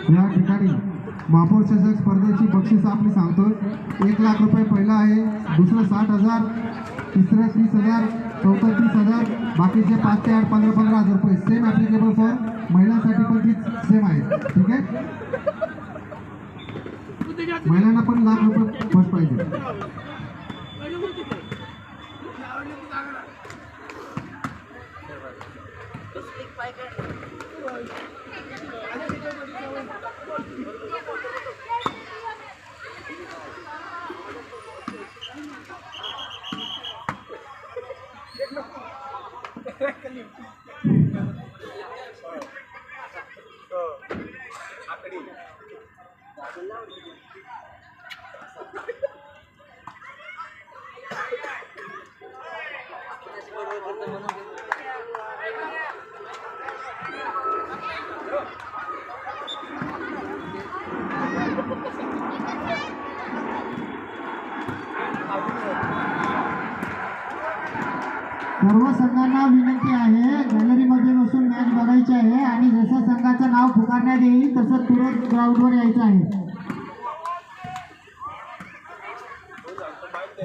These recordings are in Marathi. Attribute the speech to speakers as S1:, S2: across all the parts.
S1: या ठिकाणी महापौर चषक स्पर्धेची बक्षीस आपली सांगतो। 1 लाख रुपये पहिला आहे, दुसरं 60,000, तिसरं 30,000, चौथं 30,000, बाकीचे 5 ते 8 15,000 रुपये सेम ॲप्लिकेबल फॉर महिलांसाठी पण तीच सेम आहे। ठीक आहे, महिलांना पण ₹1,00,000 फर्स्ट प्राइज आहे। सर्व संघांना विनंती आहे, गॅलरीमध्ये बसून मॅच बघायची आहे आणि जसं संघाचं नाव पुकारण्यात येईल तसं तुरंत ग्राउंडवर यायचं आहे।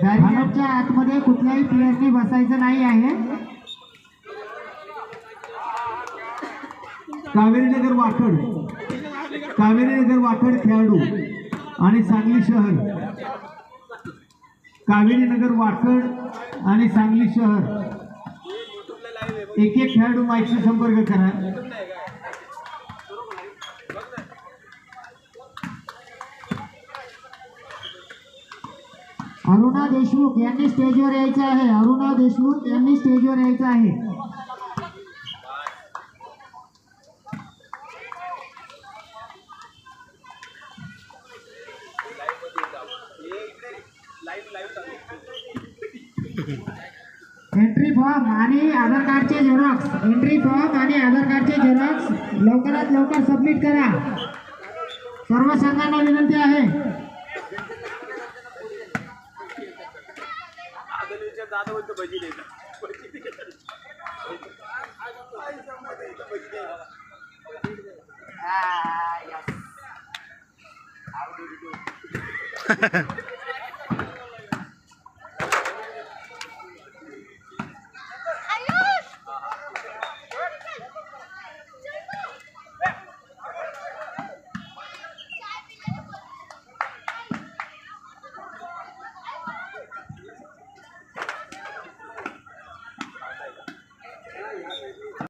S1: बॅरिकेडच्या आतमध्ये कुठल्याही प्लेयरनी बसायचं नाही आहे।
S2: कावेरीनगर वाकड खेळाडू आणि सांगली शहर, कावेरीनगर वाकड आणि सांगली शहर एक खेळाडू माईकशी संपर्क करा।
S1: अरुणा देशमुख यांनी स्टेजवर यायचं आहे। अरुणा देशमुख यांनी स्टेजवर यायचं आहे। एंट्री फॉर्म आणि आधार कार्डचे झेरॉक्स, एंट्री फॉर्म आणि आधार कार्डचे झेरॉक्स लवकरात लवकर सबमिट करा। सर्व संघांना विनंती आहे।
S3: Yes.